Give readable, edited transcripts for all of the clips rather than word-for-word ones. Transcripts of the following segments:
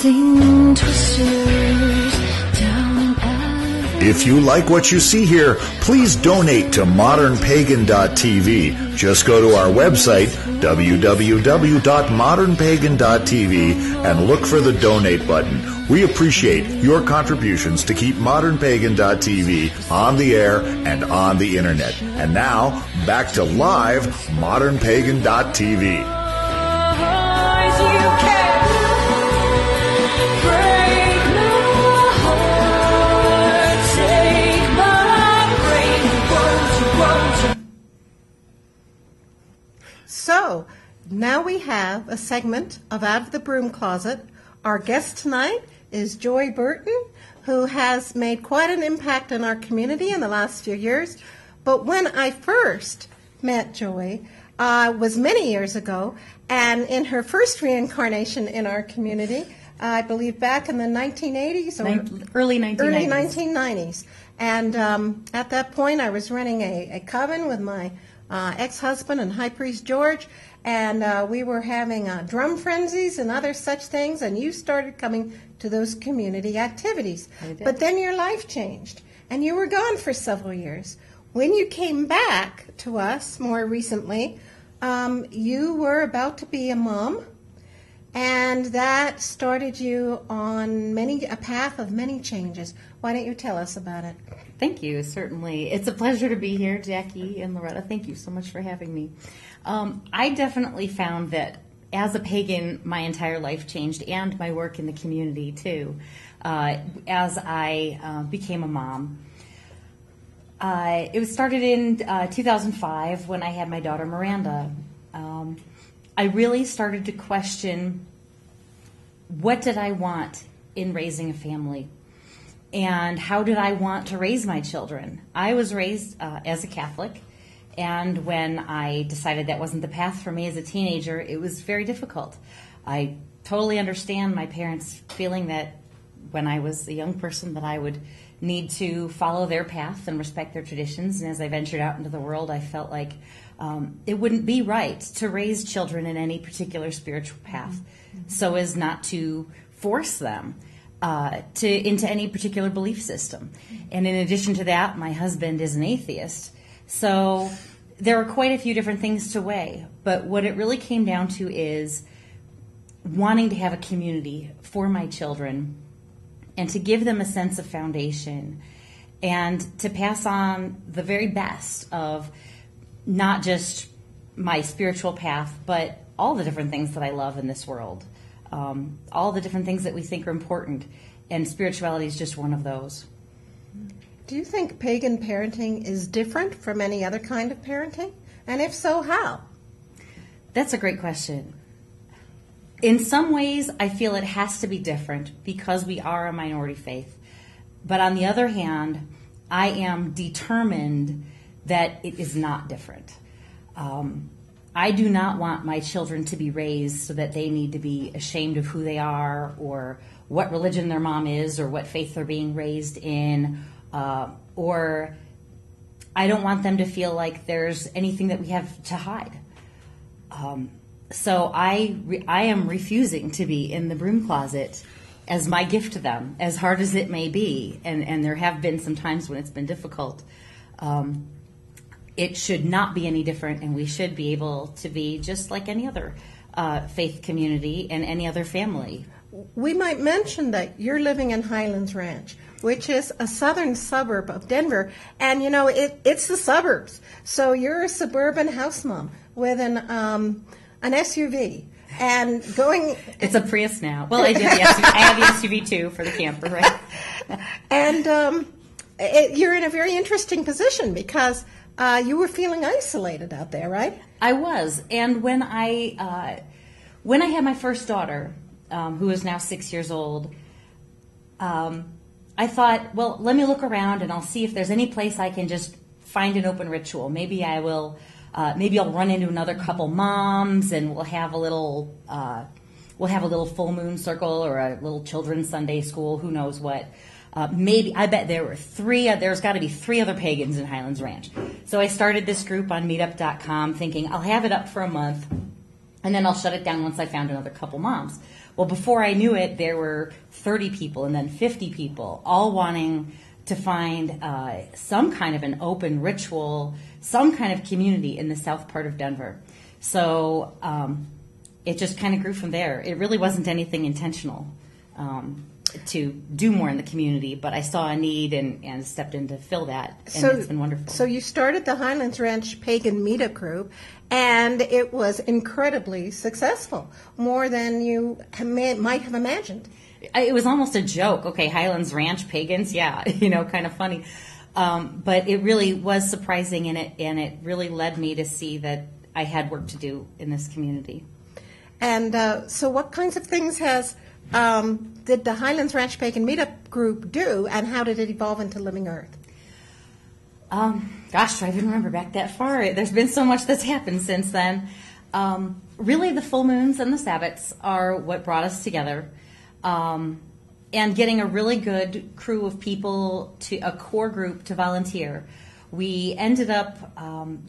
Dancing twisters down avenue. If you like what you see here, please donate to ModernPagan.tv. Just go to our website, www.modernpagan.tv, and look for the donate button. We appreciate your contributions to keep ModernPagan.tv on the air and on the internet. And now, back to live ModernPagan.tv. So, now we have a segment of Out of the Broom Closet. Our guest tonight is Joy Burton, who has made quite an impact in our community in the last few years. But when I first met Joy was many years ago, and in her first reincarnation in our community, I believe back in the 1980s or early 1990s. Early 1990s. And at that point, I was running a coven with my ex-husband and High Priest George, and we were having drum frenzies and other such things, and you started coming to those community activities. But then your life changed, and you were gone for several years. When you came back to us more recently, you were about to be a mom, and that started you on a path of many changes. Why don't you tell us about it? Thank you, certainly. It's a pleasure to be here, Jackie and Loretta. Thank you so much for having me. I definitely found that as a pagan, my entire life changed, and my work in the community, too, as I became a mom. It was started in 2005 when I had my daughter, Miranda. I really started to question, what did I want in raising a family? And how did I want to raise my children? I was raised as a Catholic, and when I decided that wasn't the path for me as a teenager, it was very difficult. I totally understand my parents feeling that when I was a young person that I would need to follow their path and respect their traditions, and as I ventured out into the world, I felt like it wouldn't be right to raise children in any particular spiritual path, so as not to force them into any particular belief system. And in addition to that, my husband is an atheist. So there are quite a few different things to weigh. But what it really came down to is wanting to have a community for my children and to give them a sense of foundation and to pass on the very best of not just my spiritual path, but all the different things that I love in this world. All the different things that we think are important, and spirituality is just one of those. Do you think pagan parenting is different from any other kind of parenting? And if so, how? That's a great question. In some ways, I feel it has to be different because we are a minority faith. But on the other hand, I am determined that it is not different. I do not want my children to be raised so that they need to be ashamed of who they are or what religion their mom is or what faith they're being raised in, or I don't want them to feel like there's anything that we have to hide. So I am refusing to be in the broom closet as my gift to them, as hard as it may be, and there have been some times when it's been difficult. It should not be any different, and we should be able to be just like any other faith community and any other family. We might mention that you're living in Highlands Ranch, which is a southern suburb of Denver, and it's the suburbs. So you're a suburban house mom with an SUV and going. It's a Prius now. Well, I have the SUV too for the camper, right? And you're in a very interesting position because you were feeling isolated out there, right? I was, and when I had my first daughter, who is now 6 years old, I thought, well, let me look around and I'll see if there's any place I can just find an open ritual. Maybe I will. Maybe I'll run into another couple moms, and we'll have a little full moon circle or a little children's Sunday school. Who knows what? Maybe, I bet there's got to be 3 other pagans in Highlands Ranch. So I started this group on meetup.com thinking I'll have it up for a month and then I'll shut it down once I found another couple moms. Well, before I knew it, there were 30 people and then 50 people, all wanting to find some kind of an open ritual, some kind of community in the south part of Denver. So it just kind of grew from there. It really wasn't anything intentional to do more in the community, but I saw a need and stepped in to fill that, and it's been wonderful. So you started the Highlands Ranch Pagan Meetup Group, and it was incredibly successful, more than you might have imagined. It was almost a joke. Okay, Highlands Ranch Pagans, yeah, kind of funny. But it really was surprising, and it really led me to see that I had work to do in this community. And so what kinds of things did the Highlands Ranch Pagan Meetup Group do, and how did it evolve into Living Earth? Gosh, do I even remember back that far? There's been so much that's happened since then. Really, the full moons and the Sabbats are what brought us together. And getting a really good crew of people, a core group to volunteer. We ended up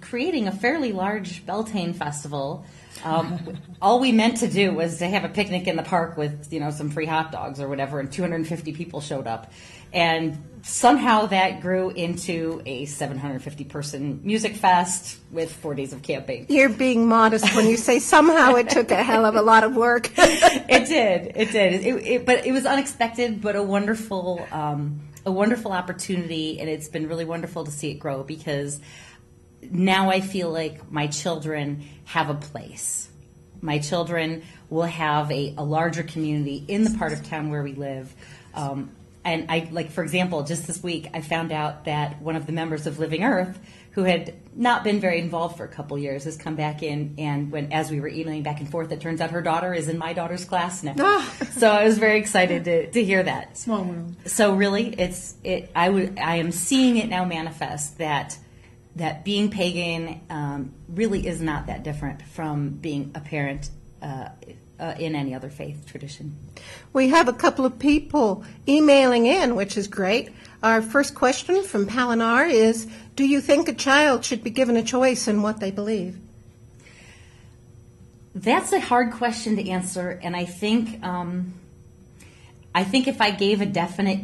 creating a fairly large Beltane festival. All we meant to do was to have a picnic in the park with, some free hot dogs or whatever, and 250 people showed up. And somehow that grew into a 750-person music fest with 4 days of camping. You're being modest when you say somehow it took a hell of a lot of work. It did. But it was unexpected, but a wonderful opportunity, and it's been really wonderful to see it grow, because now I feel like my children have a place. My children will have a larger community in the part of town where we live. And for example, just this week, I found out that one of the members of Living Earth, who had not been very involved for a couple years, has come back in, and as we were emailing back and forth, it turns out her daughter is in my daughter's class now. So I was very excited to hear that. Small world. So really, I am seeing it now manifest that being pagan really is not that different from being a parent in any other faith tradition. We have a couple of people emailing in, which is great. Our first question from Palinar is, do you think a child should be given a choice in what they believe? That's a hard question to answer, and I think if I gave a definite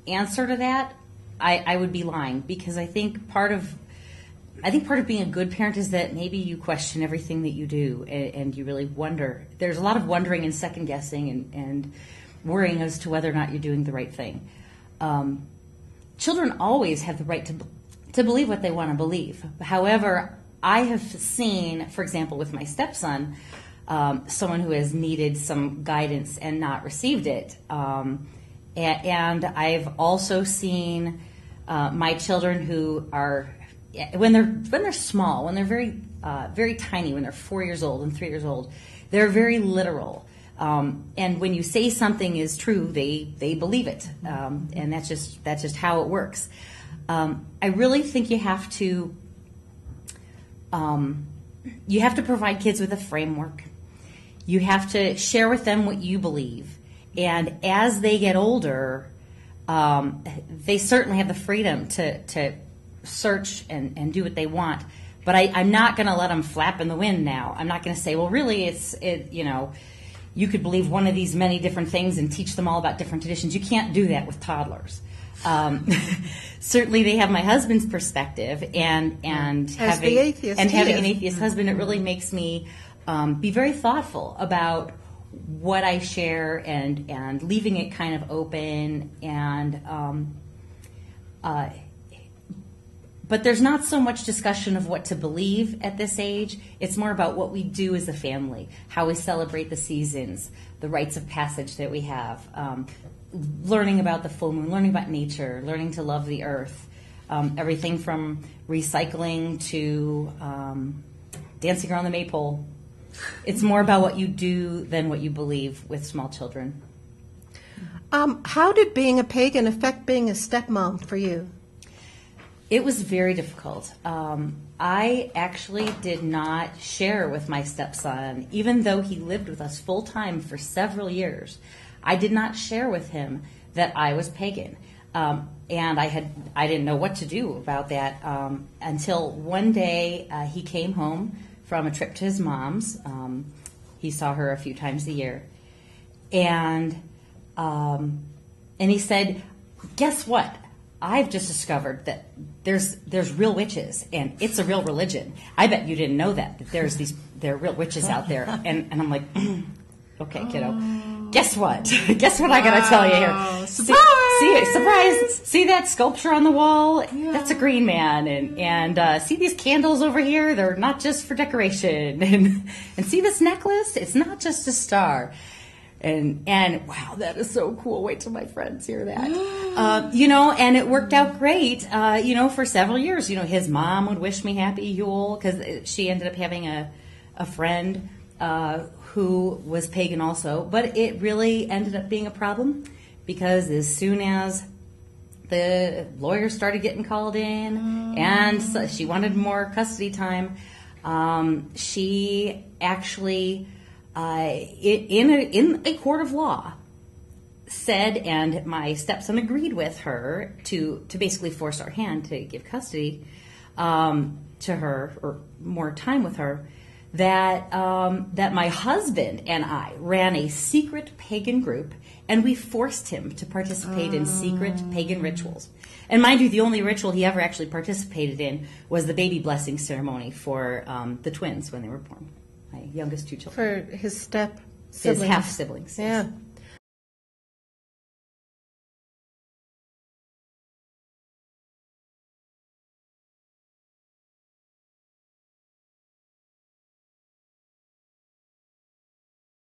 answer to that, I would be lying, because I think part of being a good parent is that maybe you question everything that you do, and you really wonder. There's a lot of wondering and second guessing and worrying as to whether or not you're doing the right thing. Children always have the right to believe what they want to believe. However, I have seen, for example, with my stepson, someone who has needed some guidance and not received it. And I've also seen my children who are, when they're small, when they're very very tiny, when they're 4 years old and 3 years old, they're very literal. And when you say something is true, they believe it, and that's just how it works. I really think you have to provide kids with a framework. You have to share with them what you believe, and as they get older, they certainly have the freedom to search and do what they want. But I'm not going to let them flap in the wind now. I'm not going to say, well, really, you could believe one of these many different things and teach them all about different traditions. You can't do that with toddlers. Certainly, they have my husband's perspective, and having an atheist husband, it really makes me be very thoughtful about what I share and leaving it kind of open but there's not so much discussion of what to believe at this age. It's more about what we do as a family, how we celebrate the seasons, the rites of passage that we have, learning about the full moon, learning about nature, learning to love the earth, everything from recycling to dancing around the maypole. It's more about what you do than what you believe with small children. How did being a pagan affect being a stepmom for you? It was very difficult. I actually did not share with my stepson, even though he lived with us full time for several years. I did not share with him that I was pagan, and I didn't know what to do about that until one day he came home from a trip to his mom's. He saw her a few times a year, And he said, guess what? I've just discovered that there's real witches, and it's a real religion. I bet you didn't know that there are real witches out there. And I'm like, okay, kiddo. Guess what? Guess what I gotta tell you here? Surprise! Surprise! See that sculpture on the wall? Yeah. That's a green man. And see these candles over here? They're not just for decoration. And see this necklace? It's not just a star. And wow, that is so cool. Wait till my friends hear that. And it worked out great, for several years. His mom would wish me happy Yule because she ended up having a friend who was pagan also. But it really ended up being a problem because as soon as the lawyers started getting called in and so she wanted more custody time, she actually... in a court of law, said, and my stepson agreed with her to basically force our hand to give custody to her or more time with her. That my husband and I ran a secret pagan group, and we forced him to participate in secret pagan rituals. And mind you, the only ritual he ever actually participated in was the baby blessing ceremony for the twins when they were born. My youngest two children. For his his half siblings. Yeah.